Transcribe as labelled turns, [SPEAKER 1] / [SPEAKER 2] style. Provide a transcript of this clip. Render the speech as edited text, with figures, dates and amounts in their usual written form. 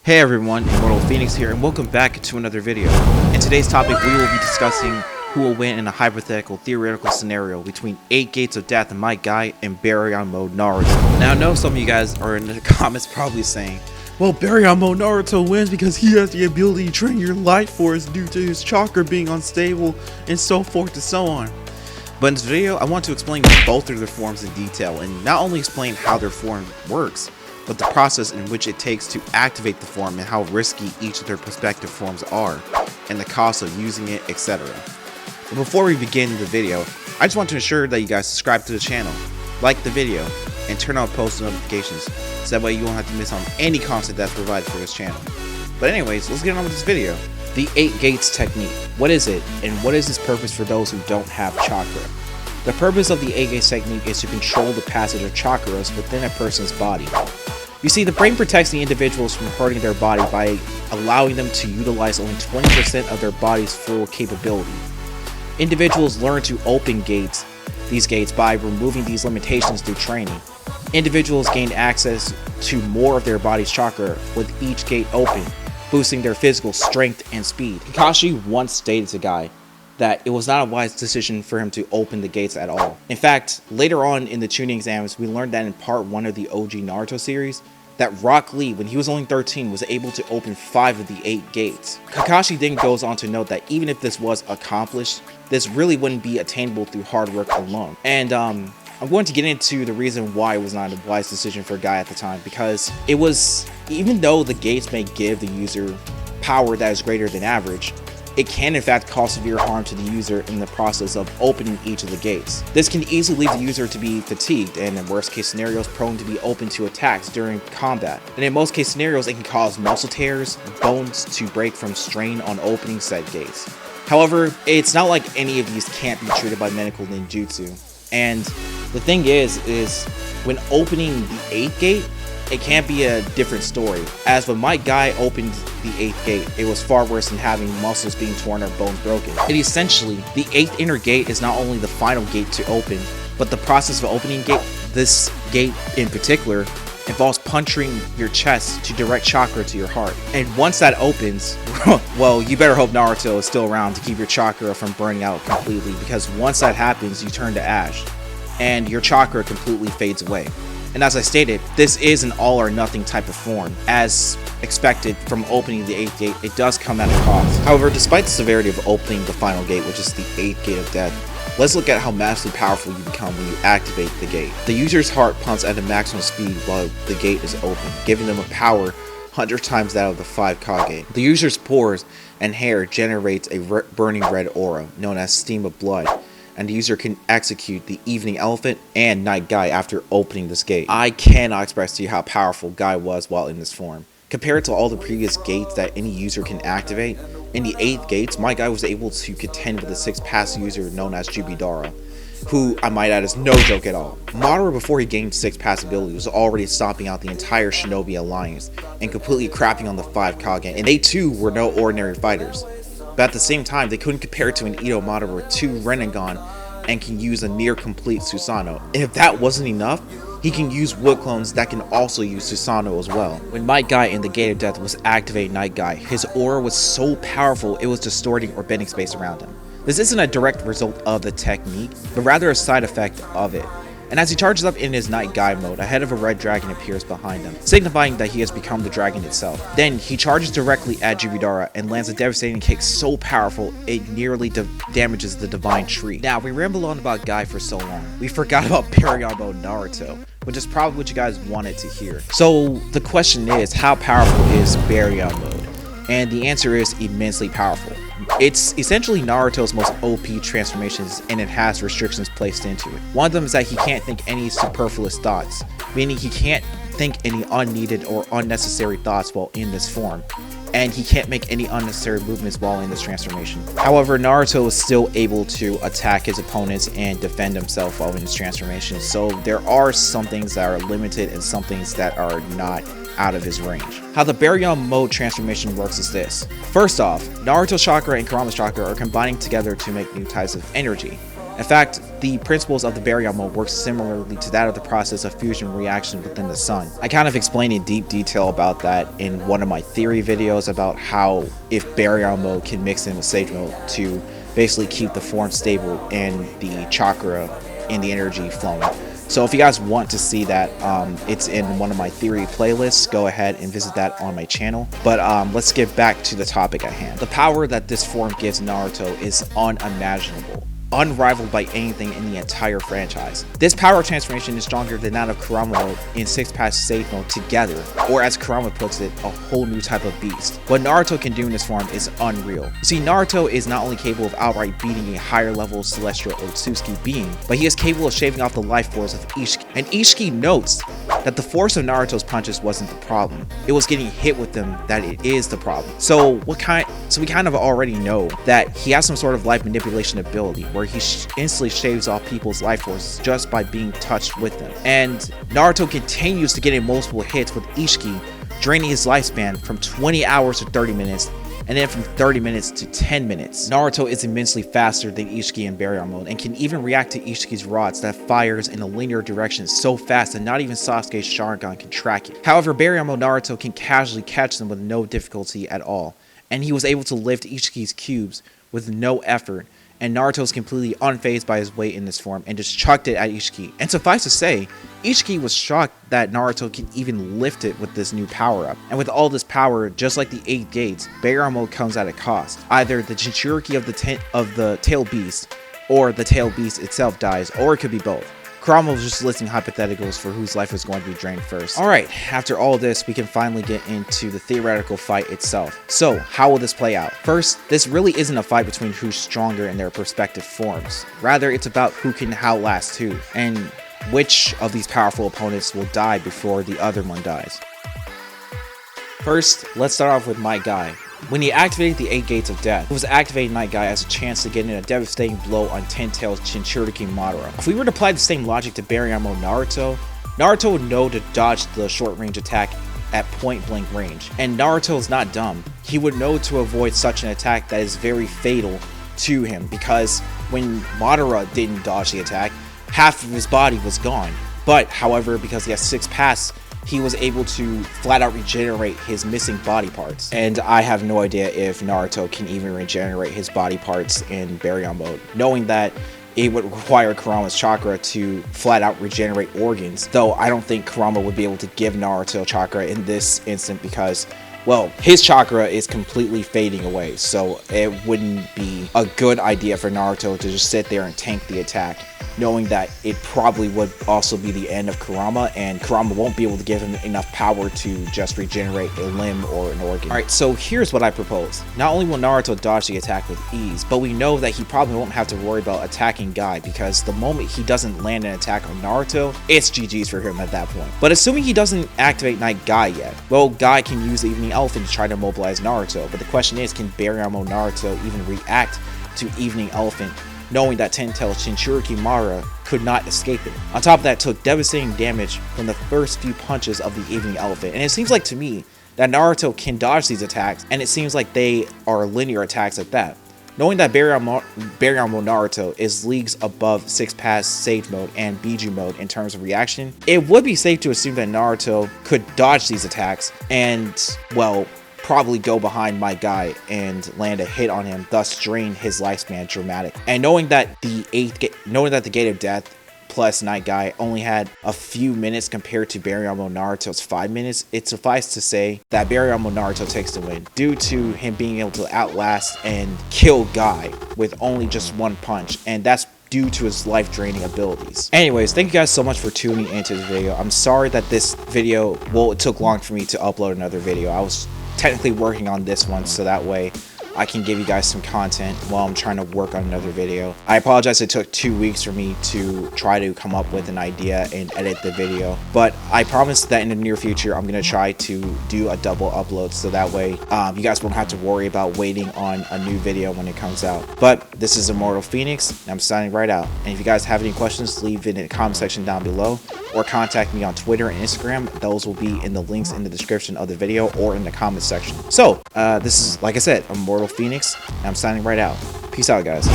[SPEAKER 1] Hey everyone, Immortal Phoenix here, and welcome back to another video. In today's topic, we will be discussing who will win in a hypothetical, theoretical scenario between 8 Gates of Death and My Guy and Baryon Mode Naruto. Now, I know some of you guys are in the comments probably saying, well, Baryon Mode Naruto wins because he has the ability to train your life force due to his chakra being unstable, and so forth and so on. But in this video, I want to explain both of their forms in detail, and not only explain how their form works, but the process in which it takes to activate the form and how risky each of their respective forms are, and the cost of using it, etc. But before we begin the video, I just want to ensure that you guys subscribe to the channel, like the video, and turn on post notifications, so that way you won't have to miss on any content that's provided for this channel. But anyways, let's get on with this video. The 8 Gates technique. What is it, and what is its purpose for those who don't have chakra? The purpose of the 8 Gates technique is to control the passage of chakras within a person's body. You see, the brain protects the individuals from hurting their body by allowing them to utilize only 20% of their body's full capability. Individuals learn to open these gates by removing these limitations through training. Individuals gain access to more of their body's chakra with each gate open, boosting their physical strength and speed. Kakashi once stated to Guy that it was not a wise decision for him to open the gates at all. In fact, later on in the tuning exams, we learned that in part 1 of the OG Naruto series, that Rock Lee, when he was only 13, was able to open 5 of the 8 gates. Kakashi then goes on to note that even if this was accomplished, this really wouldn't be attainable through hard work alone. And I'm going to get into the reason why it was not a wise decision for Guy at the time, because it was, even though the gates may give the user power that is greater than average, it can in fact cause severe harm to the user in the process of opening each of the gates. This can easily lead the user to be fatigued, and in worst case scenarios prone to be open to attacks during combat. And in most case scenarios, it can cause muscle tears, bones to break from strain on opening said gates. However, it's not like any of these can't be treated by medical ninjutsu. And the thing is when opening the 8th gate, it can't be a different story. As when My Guy opened the 8th gate, it was far worse than having muscles being torn or bones broken. It essentially, the 8th inner gate is not only the final gate to open, but the process of opening this gate in particular, involves puncturing your chest to direct chakra to your heart. And once that opens, well, you better hope Naruto is still around to keep your chakra from burning out completely, because once that happens, you turn to ash, and your chakra completely fades away. And as I stated, this is an all or nothing type of form. As expected from opening the 8th gate, it does come at a cost. However, despite the severity of opening the final gate, which is the 8th gate of death, let's look at how massively powerful you become when you activate the gate. The user's heart pumps at a maximum speed while the gate is open, giving them a power 100 times that of the 5 Kage. The user's pores and hair generates a burning red aura, known as steam of blood, and the user can execute the Evening Elephant and Night Guy after opening this gate. I cannot express to you how powerful Guy was while in this form. Compared to all the previous gates that any user can activate, in the 8th gates, My Guy was able to contend with a 6th pass user known as Jubidara, who I might add is no joke at all. Madara, before he gained 6th pass ability, was already stomping out the entire Shinobi Alliance and completely crapping on the 5 Kage, and they too were no ordinary fighters. But at the same time, they couldn't compare to an Ito Madara with 2 Rinnegan and can use a near complete Susanoo. And if that wasn't enough, he can use wood clones that can also use Susanoo as well. When My Guy in the Gate of Death was activating Night Guy, his aura was so powerful it was distorting or bending space around him. This isn't a direct result of the technique, but rather a side effect of it. And as he charges up in his Night Guy mode, a head of a red dragon appears behind him, signifying that he has become the dragon itself. Then he charges directly at Jubidara and lands a devastating kick so powerful it nearly damages the divine tree. Now, we rambled on about Guy for so long, we forgot about Baryon Mode Naruto, which is probably what you guys wanted to hear. So the question is, how powerful is Baryon Mode? And the answer is immensely powerful. It's essentially Naruto's most OP transformations, and it has restrictions placed into it. One of them is that he can't think any superfluous thoughts, meaning he can't think any unneeded or unnecessary thoughts while in this form, and he can't make any unnecessary movements while in this transformation. However, Naruto is still able to attack his opponents and defend himself while in this transformation, so there are some things that are limited and some things that are not out of his range. How the Baryon Mode transformation works is this. First off, Naruto's chakra and Kurama's chakra are combining together to make new types of energy. In fact, the principles of the Baryon mode work similarly to that of the process of fusion reaction within the sun. I kind of explained in deep detail about that in one of my theory videos about how if Baryon mode can mix in with Sage mode to basically keep the form stable and the chakra and the energy flowing. So if you guys want to see that, it's in one of my theory playlists. Go ahead and visit that on my channel. But let's get back to the topic at hand. The power that this form gives Naruto is unimaginable, unrivaled by anything in the entire franchise. This power transformation is stronger than that of Kurama mode and 6 past Sage mode together, or as Kurama puts it, a whole new type of beast. What Naruto can do in this form is unreal. You see, Naruto is not only capable of outright beating a higher level celestial Otsutsuki being, but he is capable of shaving off the life force of Ishiki. And Ishiki notes that the force of Naruto's punches wasn't the problem. It was getting hit with them that it is the problem. So we kind of already know that he has some sort of life manipulation ability where he instantly shaves off people's life forces just by being touched with them. And Naruto continues to get in multiple hits with Ishiki, draining his lifespan from 20 hours to 30 minutes, and then from 30 minutes to 10 minutes. Naruto is immensely faster than Ishiki in Baryon mode and can even react to Ishiki's rods that fires in a linear direction so fast that not even Sasuke's Sharingan can track it. However, Baryon mode Naruto can casually catch them with no difficulty at all, and he was able to lift Ishiki's cubes with no effort, and Naruto is completely unfazed by his weight in this form and just chucked it at Ishiki. And suffice to say, Ishiki was shocked that Naruto can even lift it with this new power-up. And with all this power, just like the 8 gates, Baryon mode comes at a cost. Either the Jinchuriki of the tail beast, or the tail beast itself dies, or it could be both. Kurama was just listing hypotheticals for whose life was going to be drained first. Alright, after all this, we can finally get into the theoretical fight itself. So, how will this play out? First, this really isn't a fight between who's stronger in their respective forms. Rather, it's about who can outlast who, and which of these powerful opponents will die before the other one dies. First, let's start off with my guy. When he activated the 8 Gates of Death, he was activating Night Guy as a chance to get in a devastating blow on Ten-Tail's Jinchuriki Madara. If we were to apply the same logic to Baryon mode Naruto, Naruto would know to dodge the short range attack at point blank range. And Naruto is not dumb. He would know to avoid such an attack that is very fatal to him, because when Madara didn't dodge the attack, half of his body was gone. But however, because he has 6 pass, he was able to flat out regenerate his missing body parts. And I have no idea if Naruto can even regenerate his body parts in Baryon mode, knowing that it would require Kurama's chakra to flat out regenerate organs, though I don't think Kurama would be able to give Naruto chakra in this instant because, well, his chakra is completely fading away, so it wouldn't be a good idea for Naruto to just sit there and tank the attack, knowing that it probably would also be the end of Kurama, and Kurama won't be able to give him enough power to just regenerate a limb or an organ. Alright, so here's what I propose. Not only will Naruto dodge the attack with ease, but we know that he probably won't have to worry about attacking Guy, because the moment he doesn't land an attack on Naruto, it's GG's for him at that point. But assuming he doesn't activate Night Guy yet, well, Guy can use the Evening Elephant to try to mobilize Naruto, but the question is, can Baryon mode Naruto even react to Evening Elephant, knowing that Ten-Tail's Jinchuriki Madara could not escape it. On top of that, took devastating damage from the first few punches of the Evening Elephant. And it seems like to me that Naruto can dodge these attacks, and it seems like they are linear attacks at that. Knowing that Baryon mode Naruto is leagues above 6 pass Sage mode and Biju mode in terms of reaction, it would be safe to assume that Naruto could dodge these attacks and, well, probably go behind my guy and land a hit on him, thus drain his lifespan dramatically. And knowing that the Gate of Death plus Night Guy only had a few minutes compared to Baryon mode Naruto's 5 minutes, it suffices to say that Baryon mode Naruto takes the win due to him being able to outlast and kill Guy with only just one punch, and that's due to his life-draining abilities. Anyways, thank you guys so much for tuning into this video. I'm sorry that this video, well, it took long for me to upload another video. I was technically working on this one so that way I can give you guys some content while I'm trying to work on another video. I apologize it took 2 weeks for me to try to come up with an idea and edit the video, but I promise that in the near future I'm going to try to do a double upload so that way you guys won't have to worry about waiting on a new video when it comes out. But this is Immortal Phoenix, and I'm signing right out. And if you guys have any questions, leave it in the comment section down below, or contact me on Twitter and Instagram. Those will be in the links in the description of the video or in the comment section. So this is, like I said, Immortal Phoenix, and I'm signing right out. Peace out, guys.